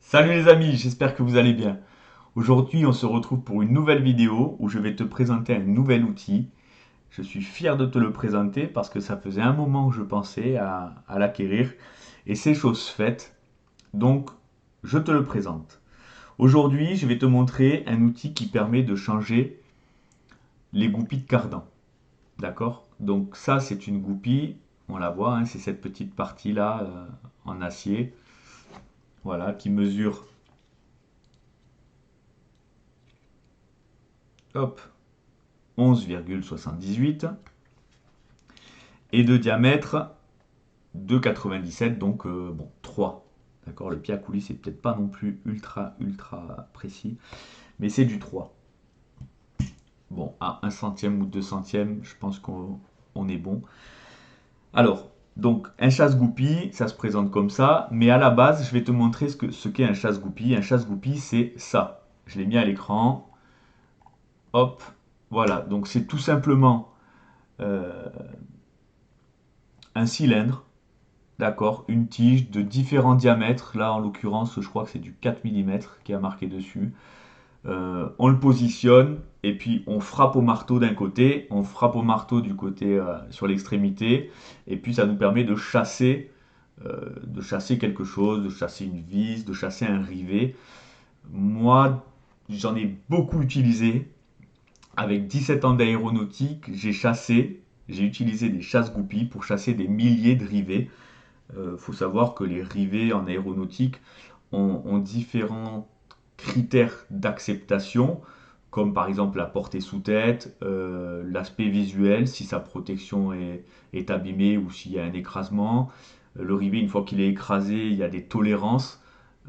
Salut les amis, j'espère que vous allez bien. Aujourd'hui, on se retrouve pour une nouvelle vidéo où je vais te présenter un nouvel outil. Je suis fier de te le présenter parce que ça faisait un moment que je pensais à l'acquérir et c'est chose faite. Donc, je te le présente. Aujourd'hui, je vais te montrer un outil qui permet de changer les goupilles de cardan. D'accord? Donc ça, c'est une goupille, on la voit, hein, c'est cette petite partie-là en acier, voilà, qui mesure, hop, 11,78 et de diamètre de 97, donc bon, 3. D'accord, le pied à coulis, c'est peut-être pas non plus ultra précis, mais c'est du 3. Bon, à 1 centième ou 2 centièmes, je pense qu'on est bon. Alors, donc, un chasse-goupille, ça se présente comme ça, mais à la base, je vais te montrer ce qu'est un chasse-goupille. Un chasse-goupille, c'est ça. Je l'ai mis à l'écran. Hop, voilà. Donc, c'est tout simplement euh, un cylindre. D'accord, une tige de différents diamètres. Là, en l'occurrence, je crois que c'est du 4 mm qui a marqué dessus. On le positionne et puis on frappe au marteau d'un côté, on frappe au marteau du côté sur l'extrémité, et puis ça nous permet de chasser quelque chose, de chasser une vis, de chasser un rivet. Moi, j'en ai beaucoup utilisé. Avec 17 ans d'aéronautique, j'ai utilisé des chasse-goupilles pour chasser des milliers de rivets. Faut savoir que les rivets en aéronautique ont différents critères d'acceptation, comme par exemple la portée sous tête, l'aspect visuel, si sa protection est abîmée ou s'il y a un écrasement. Le rivet, une fois qu'il est écrasé, il y a des tolérances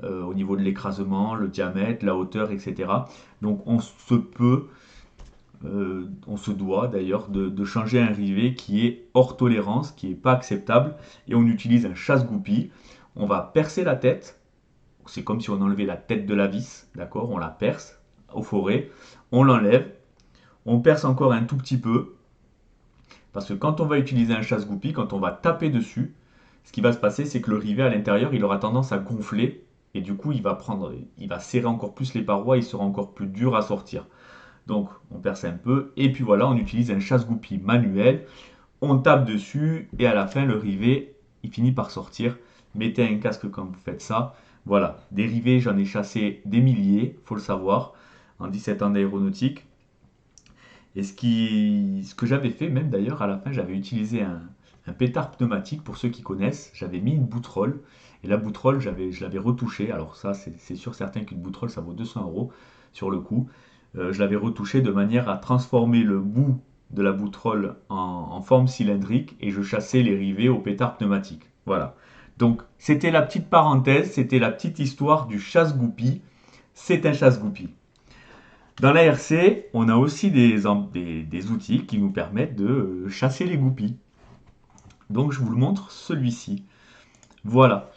au niveau de l'écrasement, le diamètre, la hauteur, etc. Donc on se doit d'ailleurs de changer un rivet qui est hors tolérance, qui n'est pas acceptable, et on utilise un chasse-goupille. On va percer la tête, c'est comme si on enlevait la tête de la vis, d'accord? On la perce au forêt, on l'enlève, on perce encore un tout petit peu, parce que quand on va utiliser un chasse-goupille, quand on va taper dessus, ce qui va se passer, c'est que le rivet à l'intérieur, il aura tendance à gonfler, et du coup, il va serrer encore plus les parois, il sera encore plus dur à sortir. Donc, on perce un peu, et puis voilà, on utilise un chasse-goupille manuel, on tape dessus, et à la fin, le rivet, il finit par sortir. Mettez un casque quand vous faites ça. Voilà, des rivets, j'en ai chassé des milliers, faut le savoir, en 17 ans d'aéronautique. Et ce que j'avais fait, même d'ailleurs, à la fin, j'avais utilisé un pétard pneumatique, pour ceux qui connaissent. J'avais mis une boutrolle, et la boutrolle, je l'avais retouchée. Alors ça, c'est sûr certain qu'une boutrolle, ça vaut 200 € sur le coup. Je l'avais retouchée de manière à transformer le bout de la boutrolle en forme cylindrique, et je chassais les rivets au pétard pneumatique. Voilà. Donc, c'était la petite parenthèse, c'était la petite histoire du chasse-goupille. C'est un chasse-goupille. Dans la RC, on a aussi des outils qui nous permettent de chasser les goupilles. Donc je vous le montre, celui-ci. Voilà.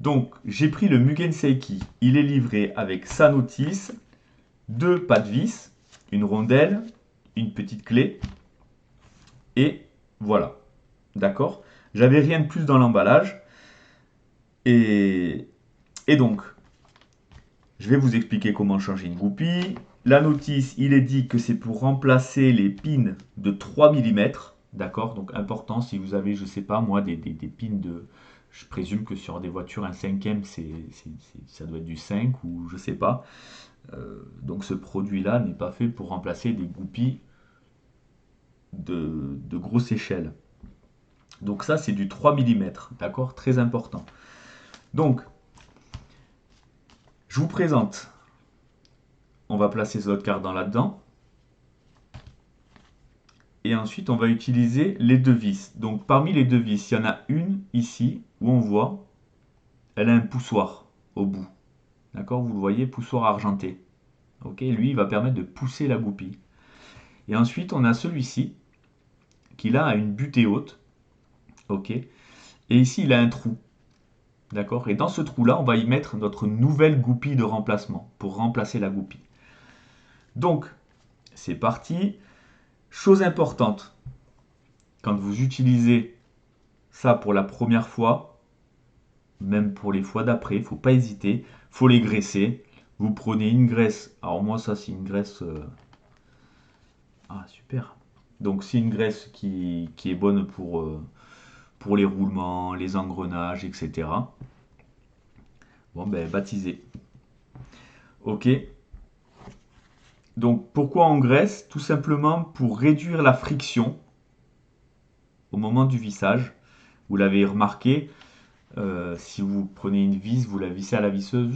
Donc j'ai pris le Mugen Seiki. Il est livré avec sa notice, deux pas de vis, une rondelle, une petite clé. Et voilà. D'accord? J'avais rien de plus dans l'emballage. Et, et donc, je vais vous expliquer comment changer une goupille. La notice, il est dit que c'est pour remplacer les pins de 3 mm. D'accord? Donc important, si vous avez, je sais pas moi, des pins de... Je présume que sur des voitures, un cinquième, ça doit être du 5 ou je sais pas. Donc ce produit-là n'est pas fait pour remplacer des goupilles de grosse échelle. Donc ça, c'est du 3 mm. D'accord? Très important. Donc, je vous présente. On va placer ce autre cardan là-dedans. Et ensuite, on va utiliser les deux vis. Donc, parmi les deux vis, il y en a une ici où on voit, elle a un poussoir au bout. D'accord? Vous le voyez, poussoir argenté. Ok? Lui, il va permettre de pousser la goupille. Et ensuite, on a celui-ci qui là a une butée haute. Ok? Et ici, il a un trou. D'accord? Et dans ce trou-là, on va y mettre notre nouvelle goupille de remplacement pour remplacer la goupille. Donc, c'est parti. Chose importante, quand vous utilisez ça pour la première fois, même pour les fois d'après, il ne faut pas hésiter, il faut les graisser. Vous prenez une graisse, alors moi ça c'est une graisse... Ah super. Donc c'est une graisse qui est bonne pour les roulements, les engrenages, etc. Bon ben baptisé. Ok. Donc pourquoi on graisse? Tout simplement pour réduire la friction au moment du vissage. Vous l'avez remarqué, si vous prenez une vis, vous la vissez à la visseuse,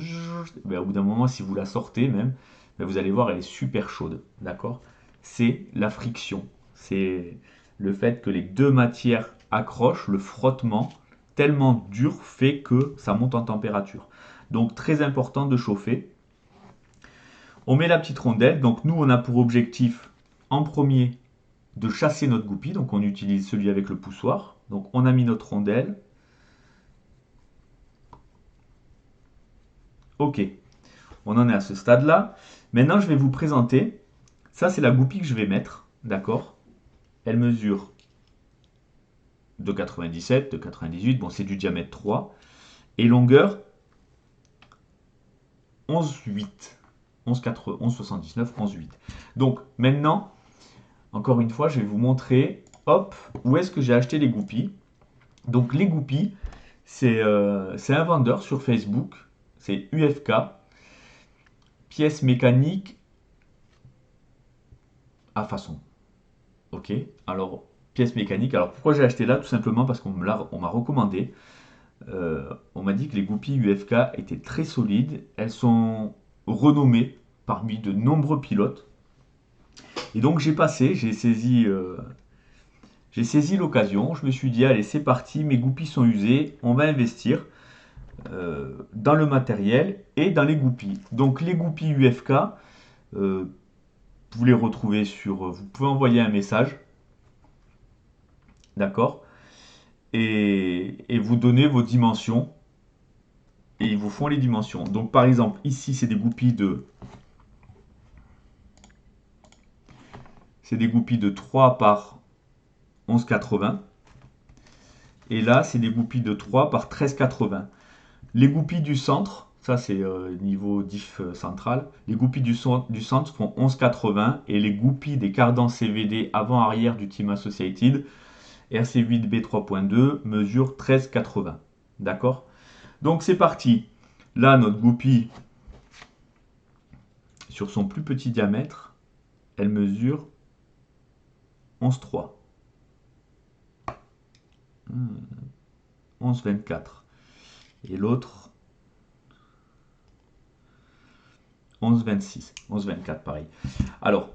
ben, au bout d'un moment, si vous la sortez même, ben, vous allez voir, elle est super chaude. D'accord? C'est la friction. C'est le fait que les deux matières accrochent, le frottement tellement dur fait que ça monte en température. Donc très important de chauffer. On met la petite rondelle. Donc nous, on a pour objectif en premier de chasser notre goupille. Donc on utilise celui avec le poussoir. Donc on a mis notre rondelle. Ok, on en est à ce stade-là. Maintenant, je vais vous présenter. Ça, c'est la goupille que je vais mettre. D'accord? Elle mesure de 97, de 98. Bon, c'est du diamètre 3. Et longueur 11,8. 11,79, 11,8. Donc, maintenant, encore une fois, je vais vous montrer, hop, où est-ce que j'ai acheté les goupilles. Donc, les goupilles, c'est un vendeur sur Facebook. C'est UFK. Pièces mécaniques à façon. Ok, alors pièces mécaniques. Alors pourquoi j'ai acheté là? Tout simplement parce on m'a recommandé. On m'a dit que les goupilles UFK étaient très solides. Elles sont renommées parmi de nombreux pilotes. Et donc j'ai saisi l'occasion. Je me suis dit, allez, c'est parti, mes goupilles sont usées, on va investir dans le matériel et dans les goupilles. Donc les goupilles UFK, vous les retrouvez vous pouvez envoyer un message, d'accord? Et vous donnez vos dimensions et ils vous font les dimensions. Donc par exemple, ici c'est des goupilles de 3 par 11,80 et là c'est des goupilles de 3 par 13,80. Les goupilles du centre, ça c'est niveau diff central, les goupilles du centre font 11,80 et les goupilles des cardans CVD avant-arrière du Team Associated RC8B 3.2 mesurent 13,80. D'accord? Donc c'est parti. Là, notre goupille, sur son plus petit diamètre, elle mesure 11,3. 11,24. Et l'autre, 11,26. 11,24, pareil. Alors,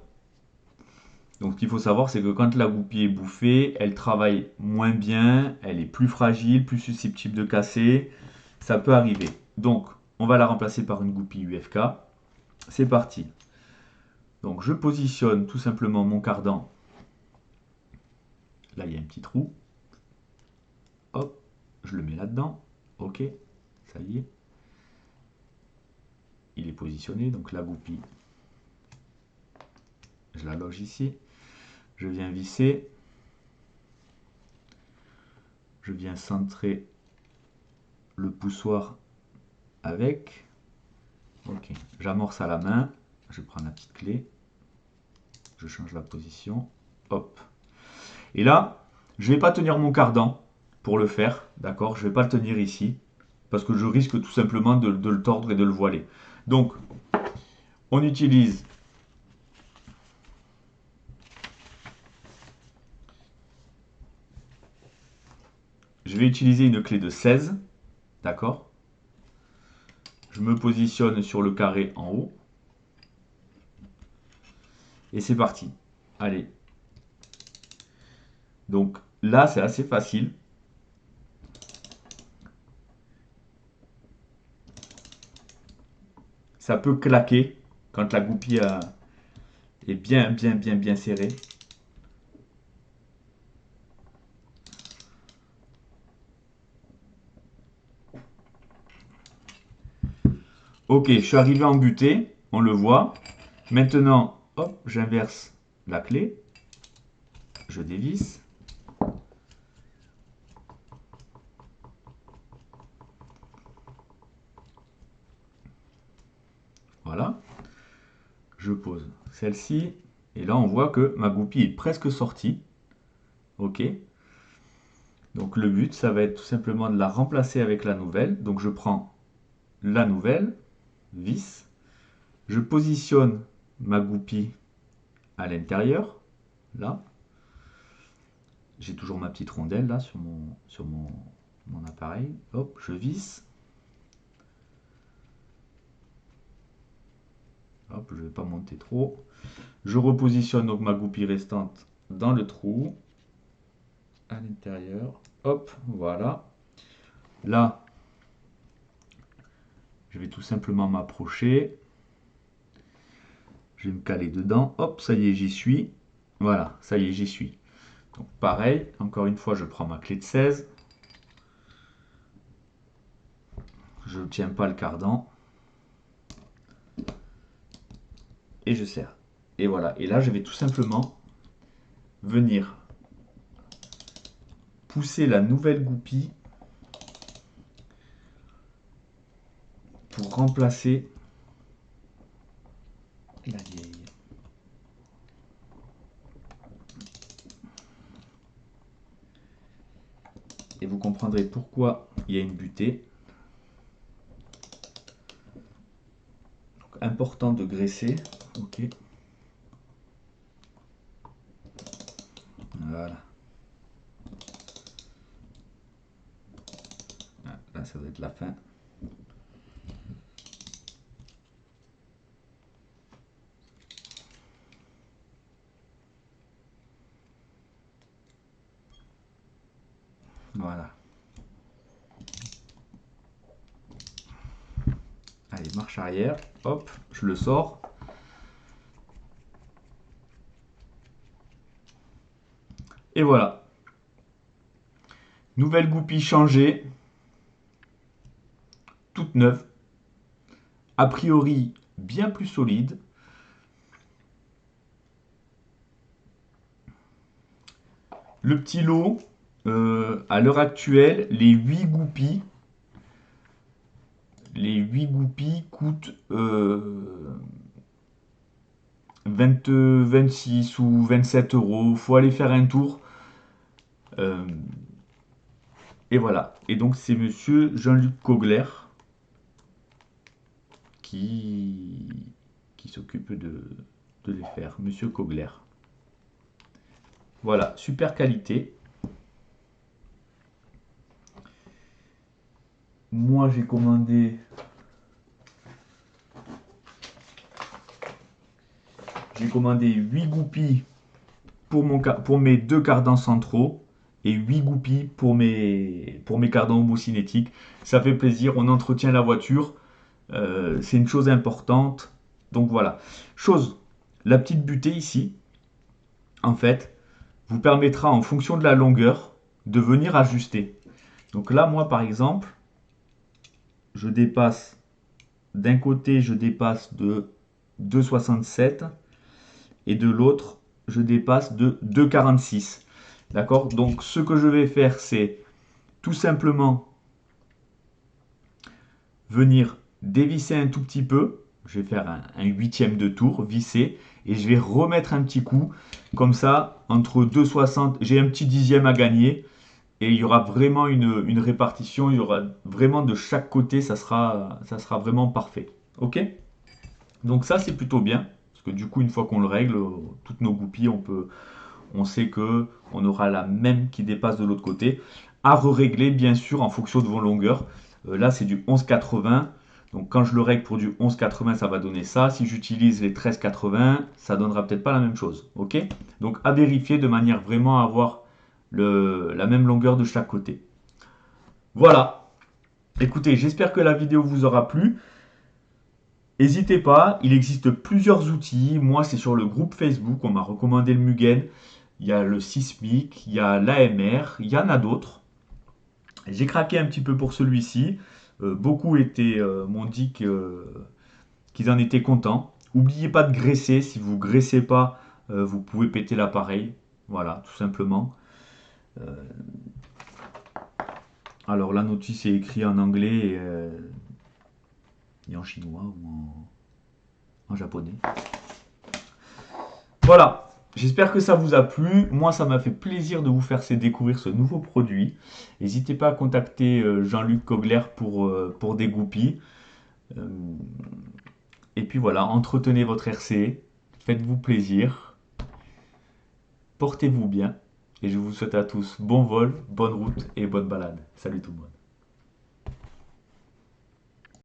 donc ce qu'il faut savoir, c'est que quand la goupille est bouffée, elle travaille moins bien, elle est plus fragile, plus susceptible de casser. Ça peut arriver. Donc, on va la remplacer par une goupille UFK. C'est parti. Donc, je positionne tout simplement mon cardan. Là, il y a un petit trou. Hop, je le mets là-dedans. Ok, ça y est. Il est positionné, donc la goupille, je la loge ici. Je viens visser. Je viens centrer le poussoir avec. Ok, j'amorce à la main. Je prends la petite clé. Je change la position. Hop. Et là, je ne vais pas tenir mon cardan pour le faire. D'accord? Je ne vais pas le tenir ici. Parce que je risque tout simplement de le tordre et de le voiler. Donc, on utilise je vais utiliser une clé de 16. D'accord? Je me positionne sur le carré en haut. Et c'est parti. Allez. Donc là, c'est assez facile. Ça peut claquer quand la goupille est bien serrée. Ok, je suis arrivé en butée, on le voit. Maintenant, hop, j'inverse la clé. Je dévisse. Voilà. Je pose celle-ci. Et là, on voit que ma goupille est presque sortie. OK. Donc le but, ça va être tout simplement de la remplacer avec la nouvelle. Donc je prends la nouvelle, vis. Je positionne ma goupille à l'intérieur. Là. J'ai toujours ma petite rondelle là mon appareil. Hop, je visse. Hop, je ne vais pas monter trop. Je repositionne donc ma goupille restante dans le trou. À l'intérieur. Hop, voilà. Là, je vais tout simplement m'approcher. Je vais me caler dedans. Hop, ça y est, j'y suis. Voilà, ça y est, j'y suis. Donc pareil, encore une fois, je prends ma clé de 16. Je ne tiens pas le cardan. Et je serre. Et voilà. Et là, je vais tout simplement venir pousser la nouvelle goupille pour remplacer la vieille. Et vous comprendrez pourquoi il y a une butée. Donc, important de graisser. Ok. Voilà. Ah, là, ça doit être la fin. Voilà. Allez, marche arrière. Hop, je le sors. Et voilà. Nouvelle goupille changée. Toute neuve. A priori, bien plus solide. Le petit lot, à l'heure actuelle, les 8 goupilles coûtent 26 ou 27 euros. Faut aller faire un tour. Euh, et voilà. Et donc c'est monsieur Jean-Luc Kogler qui, qui s'occupe de les faire. Monsieur Kogler. Voilà, super qualité. Moi j'ai commandé 8 goupilles pour mes deux cardans centraux et 8 goupilles pour mes cardans homocinétiques. Ça fait plaisir, on entretient la voiture, c'est une chose importante. Donc voilà. La petite butée ici, en fait, vous permettra en fonction de la longueur de venir ajuster. Donc là, moi par exemple, je dépasse, d'un côté je dépasse de 2,67 et de l'autre je dépasse de 2,46. D'accord? Donc ce que je vais faire, c'est tout simplement venir dévisser un tout petit peu. Je vais faire un huitième de tour, visser, et je vais remettre un petit coup. Comme ça, entre 2,60, j'ai un petit dixième à gagner. Et il y aura vraiment une répartition, il y aura vraiment de chaque côté, ça sera vraiment parfait. Ok? Donc ça, c'est plutôt bien. Parce que du coup, une fois qu'on le règle, toutes nos goupilles, on sait que on aura la même qui dépasse de l'autre côté. À régler bien sûr en fonction de vos longueurs. Là c'est du 11,80. Donc quand je le règle pour du 11,80 ça va donner ça. Si j'utilise les 13,80 ça donnera peut-être pas la même chose. Ok? Donc à vérifier de manière vraiment à avoir la même longueur de chaque côté. Voilà. Écoutez, j'espère que la vidéo vous aura plu. N'hésitez pas, il existe plusieurs outils. Moi, c'est sur le groupe Facebook, on m'a recommandé le Mugen. Il y a le Sismic, il y a l'AMR, il y en a d'autres. J'ai craqué un petit peu pour celui-ci. Beaucoup m'ont dit qu'ils en étaient contents. N'oubliez pas de graisser. Si vous ne graissez pas, vous pouvez péter l'appareil. Voilà, tout simplement. Euh, alors la notice est écrite en anglais et en chinois ou en... en japonais. Voilà, j'espère que ça vous a plu. Moi, ça m'a fait plaisir de vous faire découvrir ce nouveau produit. N'hésitez pas à contacter Jean-Luc Kogler pour des goupilles. Euh, et puis voilà, entretenez votre RC, faites-vous plaisir, portez-vous bien. Et je vous souhaite à tous bon vol, bonne route et bonne balade. Salut tout le monde.